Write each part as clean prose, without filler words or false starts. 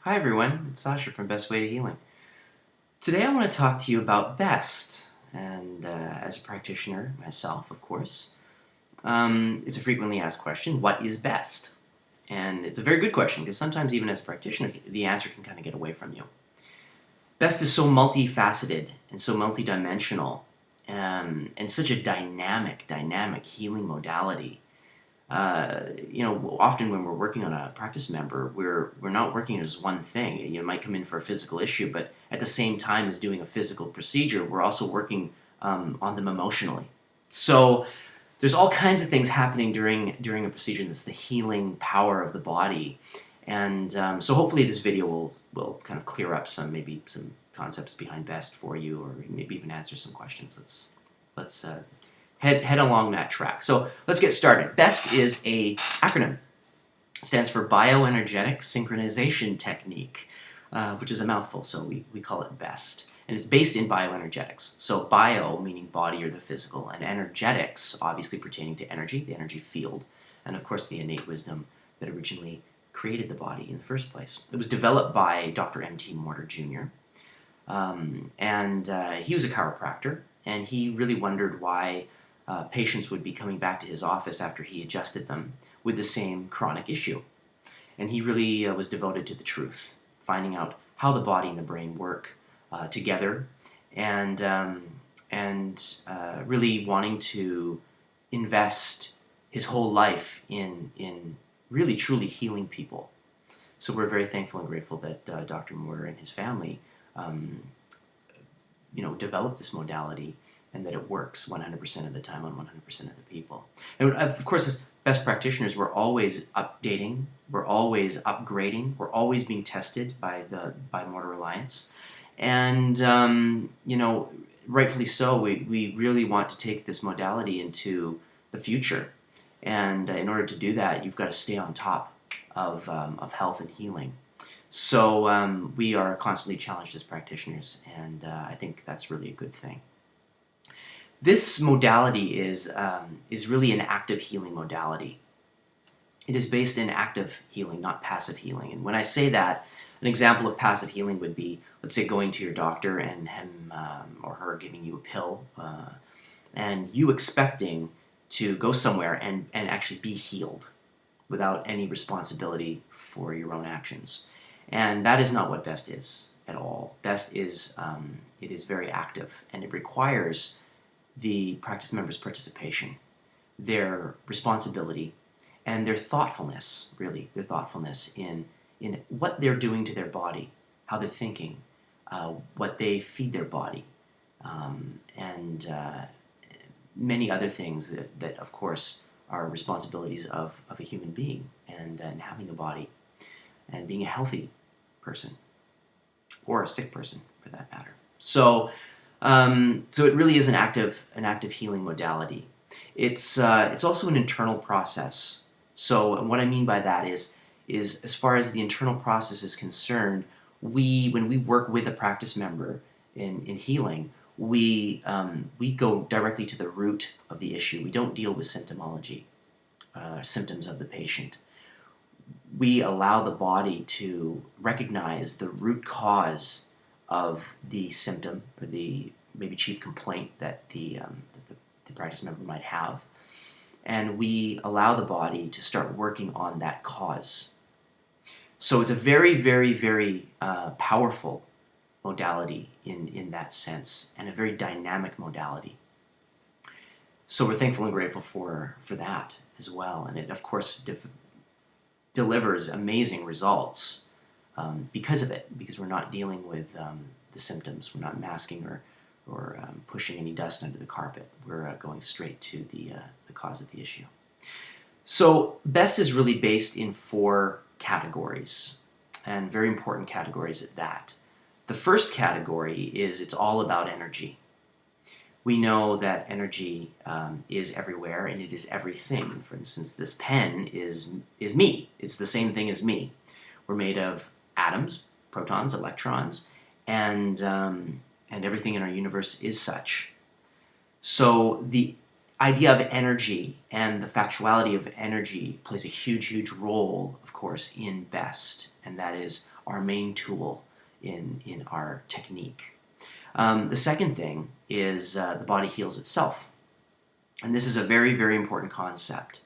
Hi everyone, it's Sasha from Best Way to Healing. Today I want to talk to you about BEST, and as a practitioner myself, of course, it's a frequently asked question, what is BEST? And it's a very good question because sometimes even as a practitioner, the answer can kind of get away from you. BEST is so multifaceted and so multidimensional and such a dynamic healing modality. Often when we're working on a practice member, we're not working as one thing. You might come in for a physical issue, but at the same time as doing a physical procedure, we're also working on them emotionally. So there's all kinds of things happening during a procedure. That's the healing power of the body, and so hopefully this video will kind of clear up some concepts behind BEST for you, or maybe even answer some questions. Let's head along that track. So let's get started. BEST is a acronym. It stands for Bioenergetic Synchronization Technique, which is a mouthful, so we call it BEST. And it's based in bioenergetics. So bio meaning body or the physical, and energetics obviously pertaining to energy, the energy field, and of course the innate wisdom that originally created the body in the first place. It was developed by Dr. M.T. Morter Jr., and he was a chiropractor, and he really wondered why patients would be coming back to his office after he adjusted them with the same chronic issue. And he really was devoted to the truth, finding out how the body and the brain work together, and really wanting to invest his whole life in really truly healing people. So we're very thankful and grateful that Dr. Morter and his family developed this modality, and that it works 100% of the time on 100% of the people. And of course, as best practitioners, we're always updating, we're always upgrading, we're always being tested by Morter Alliance. And, rightfully so, we really want to take this modality into the future. And in order to do that, you've got to stay on top of health and healing. So we are constantly challenged as practitioners, and I think that's really a good thing. This modality is really an active healing modality. It is based in active healing, not passive healing. And when I say that, an example of passive healing would be, let's say, going to your doctor and him or her giving you a pill, and you expecting to go somewhere and actually be healed without any responsibility for your own actions. And that is not what BEST is at all. BEST is it is very active, and it requires the practice member's participation, their responsibility, and their thoughtfulness, really, their thoughtfulness in what they're doing to their body, how they're thinking, what they feed their body, and many other things that of course, are responsibilities of a human being, and having a body, and being a healthy person, or a sick person, for that matter. So it really is an active healing modality. It's also an internal process. So what I mean by that is as far as the internal process is concerned, when we work with a practice member in healing, we go directly to the root of the issue. We don't deal with symptomology, symptoms of the patient. We allow the body to recognize the root cause of the symptom, or the maybe chief complaint that the practice member might have, and we allow the body to start working on that cause. So it's a very, very, very powerful modality in that sense, and a very dynamic modality. So we're thankful and grateful for that as well, and it of course delivers amazing results because of it, because we're not dealing with the symptoms. We're not masking or pushing any dust under the carpet. We're going straight to the cause of the issue. So BEST is really based in 4 categories, and very important categories at that. The first category is it's all about energy. We know that energy is everywhere, and it is everything. For instance, this pen is me. It's the same thing as me. We're made of atoms, protons, electrons, and everything in our universe is such. So idea of energy and the factuality of energy plays a huge, huge role, of course, in B.E.S.T, and that is our main tool in our technique. The second thing is the body heals itself. And this is a very, very important concept.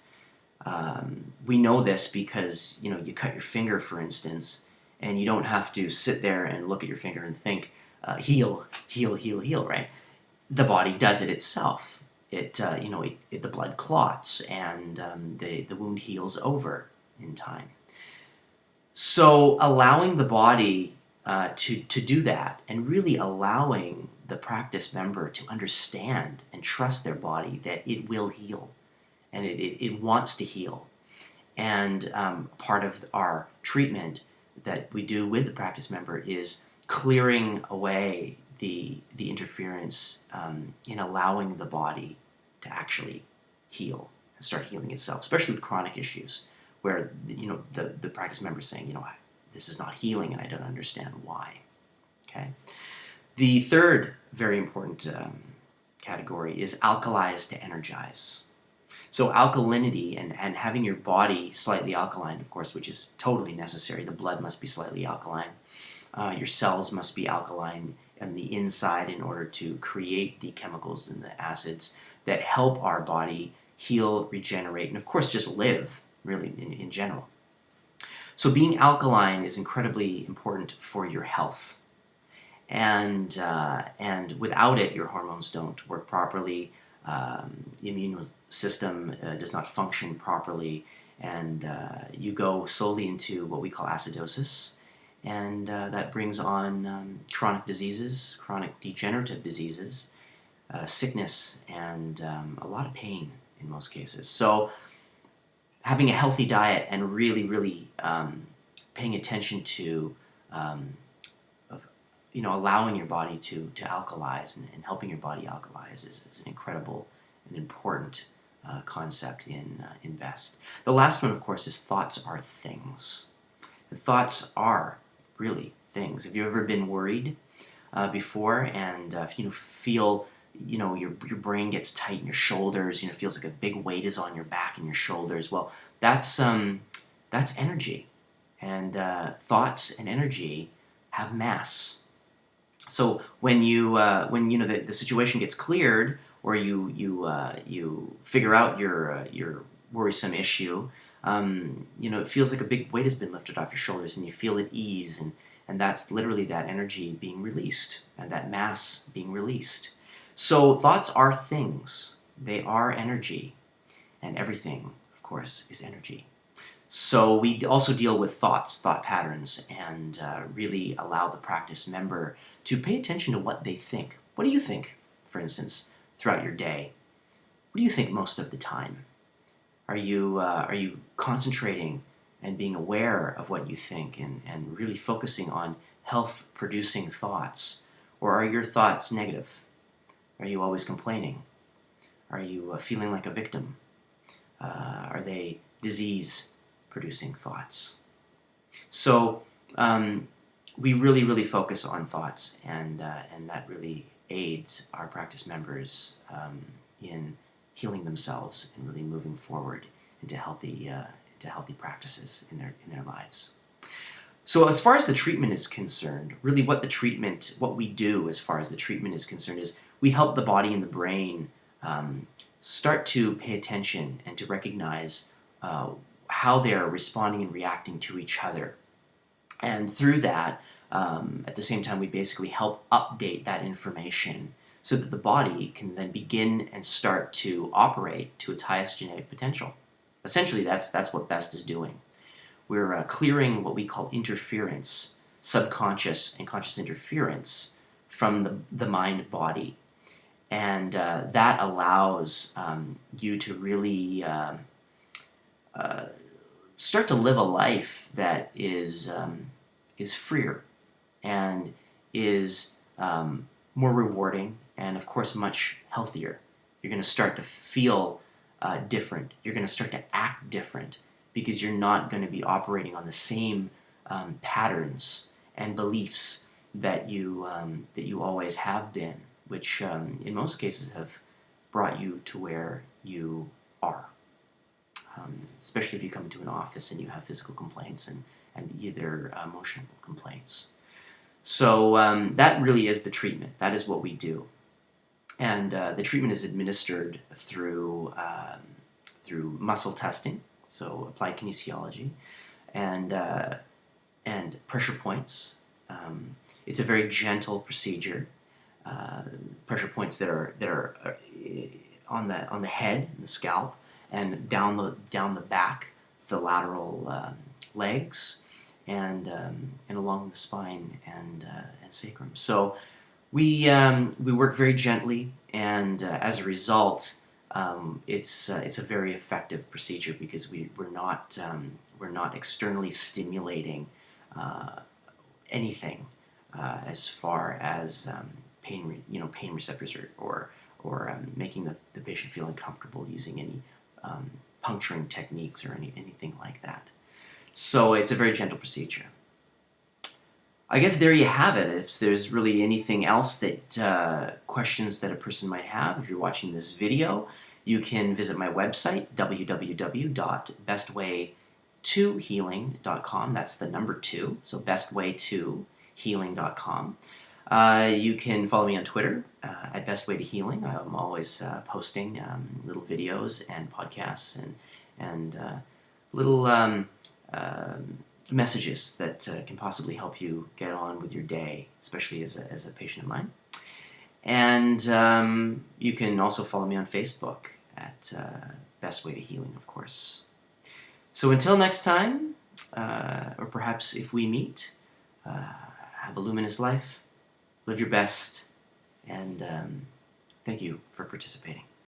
We know this because, you cut your finger, for instance, and you don't have to sit there and look at your finger and think, heal, heal, heal, heal, right? The body does it itself. The blood clots and the wound heals over in time. So allowing the body to do that, and really allowing the practice member to understand and trust their body that it will heal, and it wants to heal. And part of our treatment that we do with the practice member is clearing away the interference in allowing the body to actually heal and start healing itself, especially with chronic issues where the practice member is saying, this is not healing and I don't understand why. Okay. The third very important category is alkalize to energize. So alkalinity and having your body slightly alkaline, of course, which is totally necessary. The blood must be slightly alkaline. Your cells must be alkaline on the inside in order to create the chemicals and the acids that help our body heal, regenerate, and of course just live, really, in general. So being alkaline is incredibly important for your health. And without it, your hormones don't work properly, the immune system does not function properly, and you go solely into what we call acidosis, and that brings on chronic diseases, chronic degenerative diseases, sickness, and a lot of pain in most cases. So having a healthy diet and really, really paying attention to allowing your body to alkalize and helping your body alkalize is an incredible and important concept in B.E.S.T. The last one, of course, is thoughts are things. The thoughts are really things. Have you ever been worried before and feel your brain gets tight in your shoulders, it feels like a big weight is on your back and your shoulders? Well, that's energy, and thoughts and energy have mass. So when the situation gets cleared, or you figure out your worrisome issue, it feels like a big weight has been lifted off your shoulders, and you feel at ease, and that's literally that energy being released and that mass being released. So thoughts are things. They are energy, and everything, of course, is energy. So we also deal with thoughts, thought patterns, and really allow the practice member to pay attention to what they think. What do you think, for instance, throughout your day? What do you think most of the time? Are you concentrating and being aware of what you think and really focusing on health-producing thoughts? Or are your thoughts negative? Are you always complaining? Are you feeling like a victim? Are they disease-producing thoughts? So we really, really focus on thoughts, and that really aids our practice members in healing themselves and really moving forward into healthy practices in their lives. So as far as the treatment is concerned, really what we do as far as the treatment is concerned is we help the body and the brain start to pay attention and to recognize how they're responding and reacting to each other. And through that, at the same time, we basically help update that information so that the body can then begin and start to operate to its highest genetic potential. Essentially, that's what B.E.S.T is doing. We're clearing what we call interference, subconscious and conscious interference from the mind-body. And that allows you to really start to live a life that is freer and is more rewarding and, of course, much healthier. You're going to start to feel different. You're going to start to act different because you're not going to be operating on the same patterns and beliefs that you always have been, which in most cases have brought you to where you are. Especially if you come into an office and you have physical complaints and either emotional complaints. So that really is the treatment. That is what we do. And the treatment is administered through muscle testing, so applied kinesiology, and pressure points. It's a very gentle procedure. Pressure points that are on the head, and the scalp, and down the back, the lateral legs, and along the spine and sacrum. So we work very gently, and as a result, it's a very effective procedure because we're not externally stimulating anything as far as pain receptors or making the patient feel uncomfortable using any puncturing techniques or anything like that. So it's a very gentle procedure. I guess there you have it. If there's really anything else that questions that a person might have, if you're watching this video, you can visit my website, www.bestway2healing.com. That's the number 2, so bestway2healing.com. You can follow me on Twitter at bestway2healing. I'm always posting little videos and podcasts and little messages that can possibly help you get on with your day, especially as a patient of mine. And you can also follow me on Facebook at Best Way to Healing, of course. So until next time, or perhaps if we meet, have a luminous live your best, and thank you for participating.